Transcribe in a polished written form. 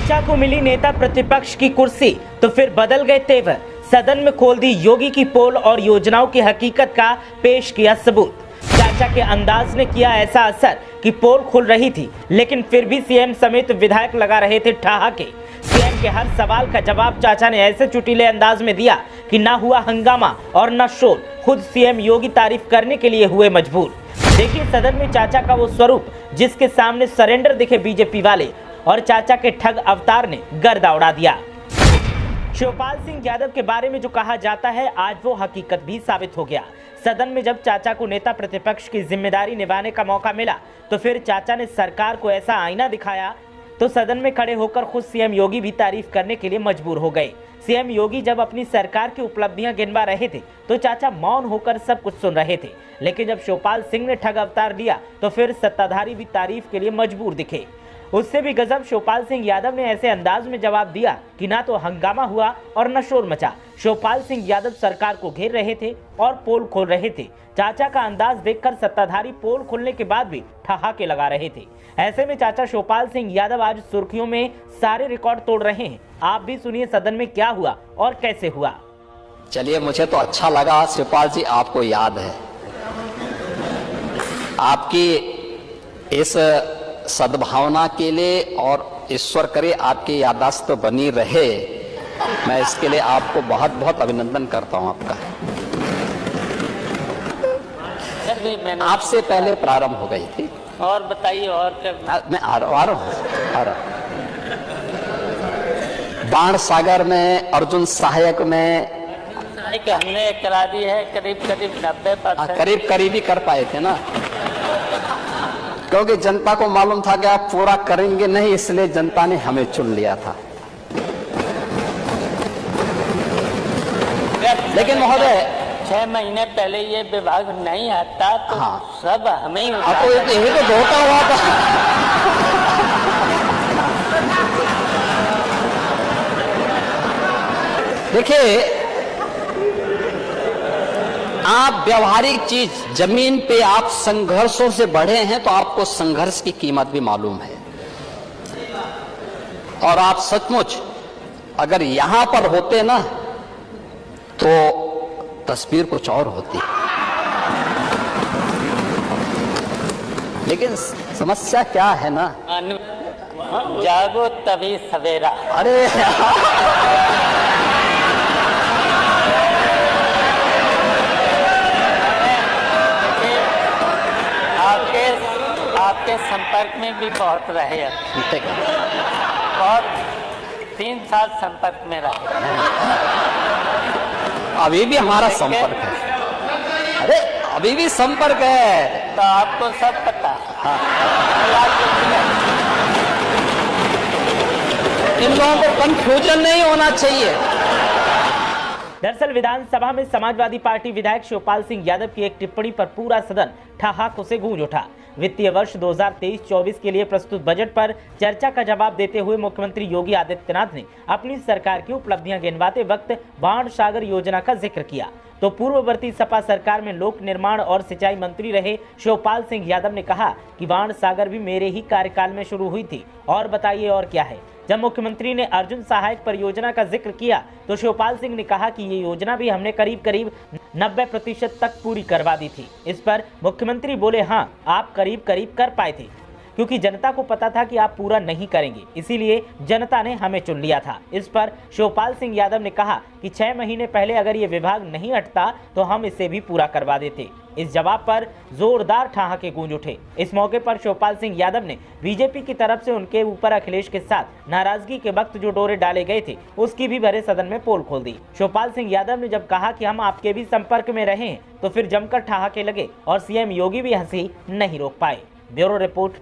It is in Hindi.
चर्चा को मिली नेता प्रतिपक्ष की कुर्सी तो फिर बदल गए तेवर। सदन में खोल दी योगी की पोल और योजनाओं की हकीकत का पेश किया सबूत। चाचा के अंदाज ने किया ऐसा असर कि पोल खुल रही थी, लेकिन फिर भी सीएम समेत विधायक लगा रहे थे ठहाके। सीएम के हर सवाल का जवाब चाचा ने ऐसे चुटीले अंदाज में दिया कि ना हुआ हंगामा और न शोर। खुद सीएम योगी तारीफ करने के लिए हुए मजबूर। देखिए सदन में चाचा का वो स्वरूप जिसके सामने सरेंडर दिखे बीजेपी वाले, और चाचा के ठग अवतार ने गर्दा उड़ा दिया। शिवपाल सिंह यादव के बारे में जो कहा जाता है, आज वो हकीकत भी साबित हो गया। सदन में जब चाचा को नेता प्रतिपक्ष की जिम्मेदारी निभाने का मौका मिला तो फिर चाचा ने सरकार को ऐसा आईना दिखाया तो सदन में खड़े होकर खुद सीएम योगी भी तारीफ करने के लिए मजबूर हो गए। सीएम योगी जब अपनी सरकार की उपलब्धियां गिनवा रहे थे तो चाचा मौन होकर सब कुछ सुन रहे थे, लेकिन जब शिवपाल सिंह ने ठग अवतार दिया तो फिर सत्ताधारी भी तारीफ के लिए मजबूर दिखे। उससे भी गजब शिवपाल सिंह यादव ने ऐसे अंदाज में जवाब दिया कि ना तो हंगामा हुआ और न शोर मचा। शिवपाल सिंह यादव सरकार को घेर रहे थे और पोल खोल रहे थे। चाचा का अंदाज देखकर सत्ताधारी पोल खोलने के बाद भी ठहाके लगा रहे थे। ऐसे में चाचा शिवपाल सिंह यादव आज सुर्खियों में सारे रिकॉर्ड तोड़ रहे हैं। आप भी सुनिए सदन में क्या हुआ और कैसे हुआ। चलिए, मुझे तो अच्छा लगा शिवपाल जी, आपको याद है, आपकी इस सद्भावना के लिए, और ईश्वर करे आपकी याददाश्त बनी रहे। मैं इसके लिए आपको बहुत बहुत अभिनंदन करता हूं आपका। आपसे पहले प्रारंभ हो गई थी। और बताइए और क्या? मैं आ रहा हूं। बाण सागर में, अर्जुन सहायक में हमने करा दी है करीब 90%। करीब ही कर पाए थे ना, क्योंकि जनता को मालूम था कि आप पूरा करेंगे नहीं, इसलिए जनता ने हमें चुन लिया था। लेकिन महोदय 6 महीने पहले ये विभाग नहीं आता तो हाँ, सब हमें ही आपको यही तो धोखा हुआ था। देखिए, आप व्यवहारिक चीज जमीन पे आप संघर्षों से बढ़े हैं तो आपको संघर्ष की कीमत भी मालूम है। और आप सचमुच अगर यहां पर होते ना तो तस्वीर कुछ और होती। लेकिन समस्या क्या है ना, जागो तभी सवेरा। अरे आपके संपर्क में भी बहुत रहे, और 3 साल संपर्क में रहे। अभी भी हमारा संपर्क है। अरे अभी भी संपर्क है तो आपको सब पता है। हाँ। इन लोगों को कंफ्यूजन नहीं होना चाहिए। दरअसल विधानसभा में समाजवादी पार्टी विधायक शिवपाल सिंह यादव की एक टिप्पणी पर पूरा सदन ठहाकों से गूंज उठा। वित्तीय वर्ष 2023-24 के लिए प्रस्तुत बजट पर चर्चा का जवाब देते हुए मुख्यमंत्री योगी आदित्यनाथ ने अपनी सरकार की उपलब्धियां गिनवाते वक्त बाण सागर योजना का जिक्र किया। तो पूर्ववर्ती सपा सरकार में लोक निर्माण और सिंचाई मंत्री रहे शिवपाल सिंह यादव ने कहा कि बाण सागर भी मेरे ही कार्यकाल में शुरू हुई थी। और बताइए और क्या है। जब मुख्यमंत्री ने अर्जुन सहायक परियोजना का जिक्र किया तो शिवपाल सिंह ने कहा कि ये योजना भी हमने करीब 90% तक पूरी करवा दी थी। इस पर मुख्यमंत्री बोले, हाँ आप करीब कर पाए थे, क्योंकि जनता को पता था कि आप पूरा नहीं करेंगे, इसीलिए जनता ने हमें चुन लिया था। इस पर शिवपाल सिंह यादव ने कहा कि 6 महीने पहले अगर ये विभाग नहीं हटता तो हम इसे भी पूरा करवा देते। इस जवाब पर जोरदार ठहाके गूंज उठे। इस मौके पर शिवपाल सिंह यादव ने बीजेपी की तरफ से उनके ऊपर अखिलेश के साथ नाराजगी के वक्त जो डोरे डाले गए थे उसकी भी भरे सदन में पोल खोल दी। शिवपाल सिंह यादव ने जब कहा कि हम आपके भी संपर्क में रहे हैं तो फिर जमकर ठहाके लगे और सीएम योगी भी हंसी नहीं रोक पाए। Bureau report.